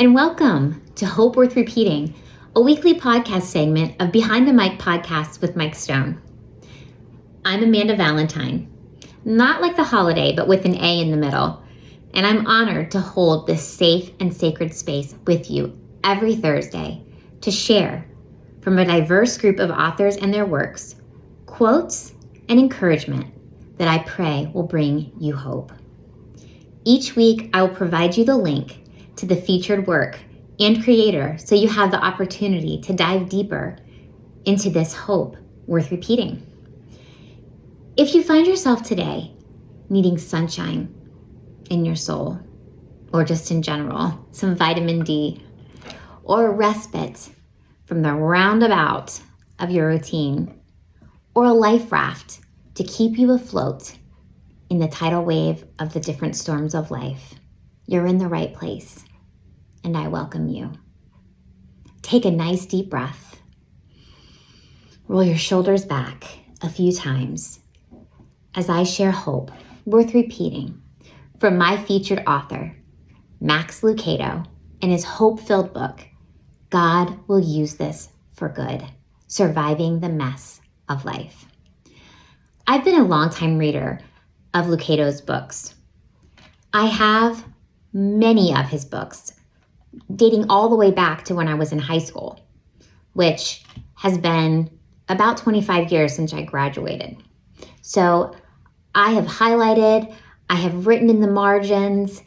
and welcome to Hope Worth Repeating, a weekly podcast segment of Behind the Mic podcasts with Mike Stone. I'm Amanda Valantine, not like the holiday, but with an A in the middle, and I'm honored to hold this safe and sacred space with you every Thursday to share from a diverse group of authors and their works, quotes and encouragement that I pray will bring you hope. Each week, I will provide you the link to the featured work and creator so you have the opportunity to dive deeper into this hope worth repeating. If you find yourself today needing sunshine in your soul, or just in general, some vitamin D, or a respite from the roundabout of your routine, or a life raft to keep you afloat in the tidal wave of the different storms of life, you're in the right place, and I welcome you. Take a nice deep breath. Roll your shoulders back a few times as I share hope worth repeating from my featured author, Max Lucado, and his hope-filled book, God Will Use This for Good, Surviving the Mess of Life. I've been a longtime reader of Lucado's books. I have many of his books, dating all the way back to when I was in high school, which has been about 25 years since I graduated. So I have highlighted, I have written in the margins,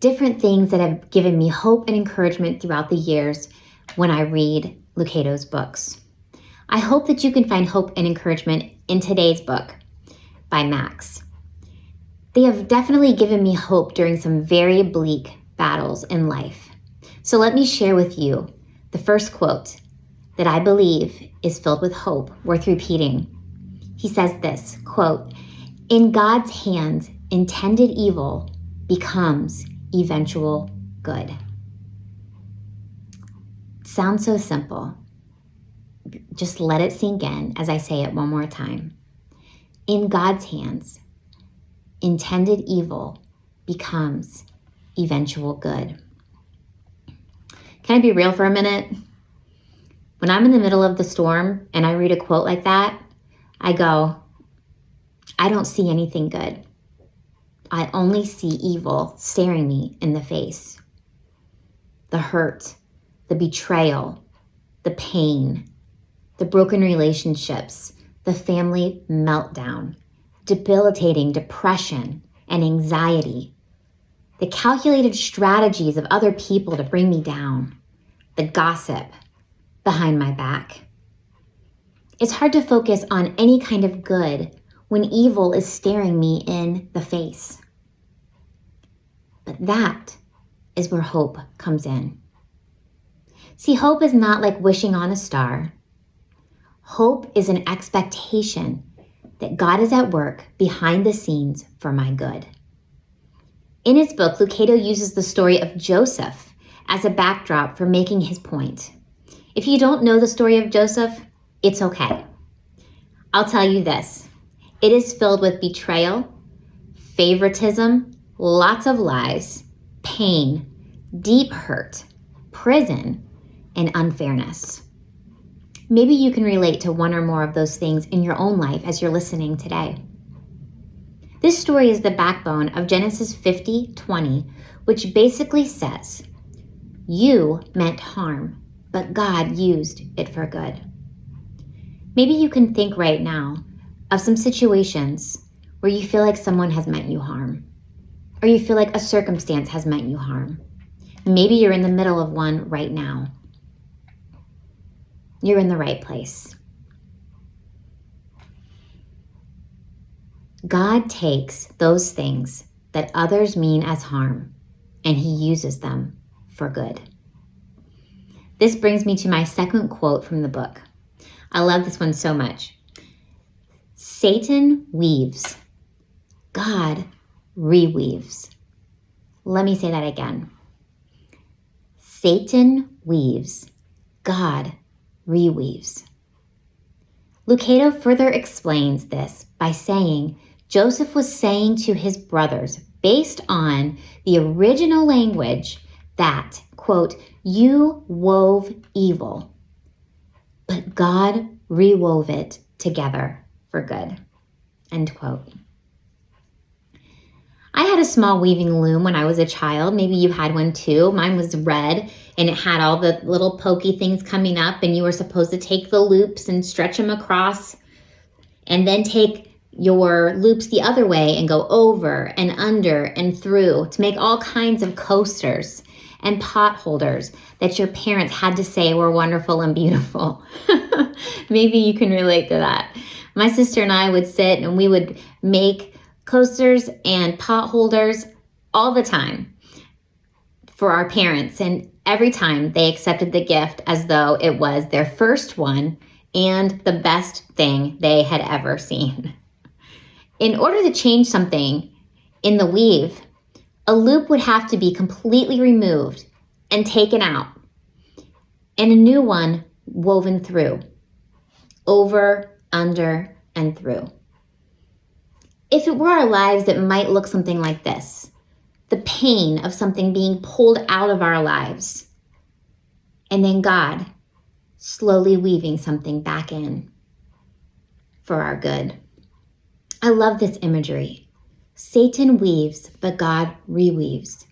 different things that have given me hope and encouragement throughout the years when I read Lucado's books. I hope that you can find hope and encouragement in today's book by Max. They have definitely given me hope during some very bleak battles in life. So let me share with you the first quote that I believe is filled with hope worth repeating. He says this, quote, "In God's hands, intended evil becomes eventual good." Sounds so simple. Just let it sink in as I say it one more time. In God's hands, intended evil becomes eventual good. Can I be real for a minute? When I'm in the middle of the storm and I read a quote like that, I go, I don't see anything good. I only see evil staring me in the face. The hurt, the betrayal, the pain, the broken relationships, the family meltdown, debilitating depression and anxiety, the calculated strategies of other people to bring me down, the gossip behind my back. It's hard to focus on any kind of good when evil is staring me in the face. But that is where hope comes in. See, hope is not like wishing on a star. Hope is an expectation that God is at work behind the scenes for my good. In his book, Lucado uses the story of Joseph as a backdrop for making his point. If you don't know the story of Joseph, it's okay. I'll tell you this. It is filled with betrayal, favoritism, lots of lies, pain, deep hurt, prison, and unfairness. Maybe you can relate to one or more of those things in your own life as you're listening today. This story is the backbone of Genesis 50:20, which basically says, you meant harm, but God used it for good. Maybe you can think right now of some situations where you feel like someone has meant you harm, or you feel like a circumstance has meant you harm. Maybe you're in the middle of one right now. You're in the right place. God takes those things that others mean as harm, and he uses them for good. This brings me to my second quote from the book. I love this one so much. Satan weaves, God reweaves. Let me say that again. Satan weaves, God reweaves. Lucado further explains this by saying Joseph was saying to his brothers, based on the original language that, quote, you wove evil, but God rewove it together for good, end quote. I had a small weaving loom when I was a child. Maybe you had one too. Mine was red and it had all the little pokey things coming up, and you were supposed to take the loops and stretch them across and then take your loops the other way and go over and under and through to make all kinds of coasters and pot holders that your parents had to say were wonderful and beautiful. Maybe you can relate to that. My sister and I would sit and we would make coasters and pot holders all the time for our parents, and every time they accepted the gift as though it was their first one and the best thing they had ever seen. In order to change something in the weave, a loop would have to be completely removed and taken out, and a new one woven through, over, under, and through. If it were our lives, it might look something like this: the pain of something being pulled out of our lives, and then God slowly weaving something back in for our good. I love this imagery. Satan weaves, but God reweaves.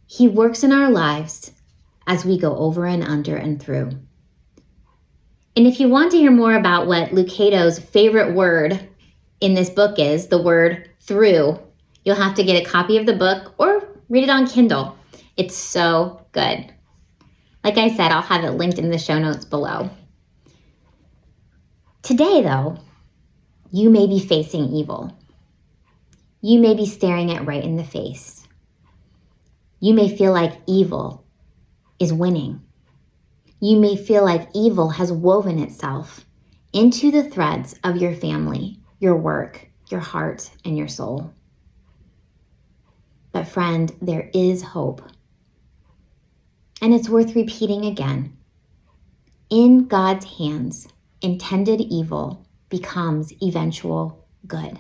He works in our lives as we go over and under and through. And if you want to hear more about what Lucado's favorite word in this book is, the word through, you'll have to get a copy of the book or read it on Kindle. It's so good. Like I said, I'll have it linked in the show notes below. Today, though, you may be facing evil. You may be staring it right in the face. You may feel like evil is winning. You may feel like evil has woven itself into the threads of your family, your work, your heart, and your soul. But friend, there is hope. And it's worth repeating again. In God's hands, intended evil becomes eventual good.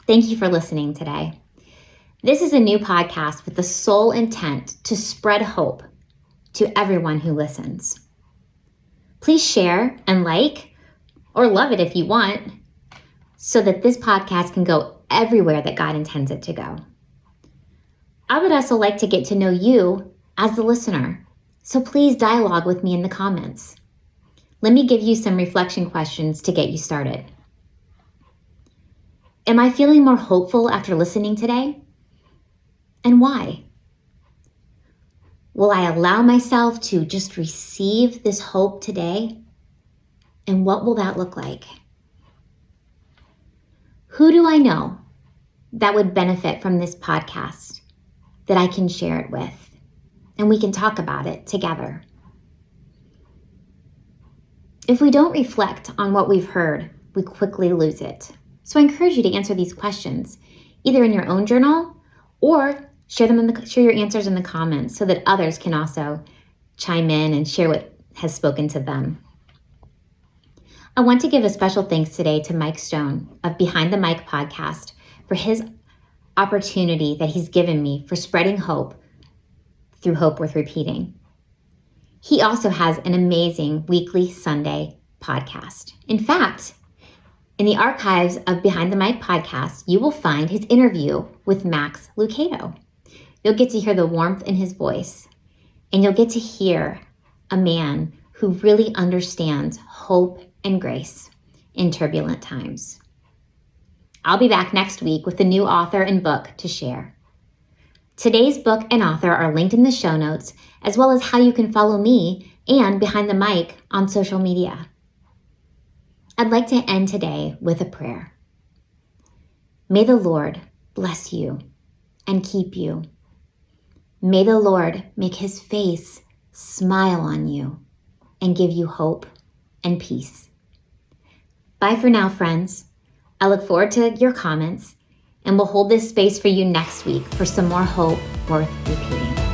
Thank you for listening today. This is a new podcast with the sole intent to spread hope to everyone who listens. Please share and like, or love it if you want, so that this podcast can go everywhere that God intends it to go. I would also like to get to know you as the listener, so please dialogue with me in the comments. Let me give you some reflection questions to get you started. Am I feeling more hopeful after listening today? And why? Will I allow myself to just receive this hope today? And what will that look like? Who do I know that would benefit from this podcast that I can share it with? And we can talk about it together. If we don't reflect on what we've heard, we quickly lose it. So I encourage you to answer these questions, either in your own journal or share your answers in the comments so that others can also chime in and share what has spoken to them. I want to give a special thanks today to Mike Stone of Behind the Mic podcast for his opportunity that he's given me for spreading hope through Hope Worth Repeating. He also has an amazing weekly Sunday podcast. In fact, in the archives of Behind the Mic podcast, you will find his interview with Max Lucado. You'll get to hear the warmth in his voice, and you'll get to hear a man who really understands hope and grace in turbulent times. I'll be back next week with a new author and book to share. Today's book and author are linked in the show notes, as well as how you can follow me and Behind the Mic on social media. I'd like to end today with a prayer. May the Lord bless you and keep you. May the Lord make his face smile on you and give you hope and peace. Bye for now, friends. I look forward to your comments, and we'll hold this space for you next week for some more hope worth repeating.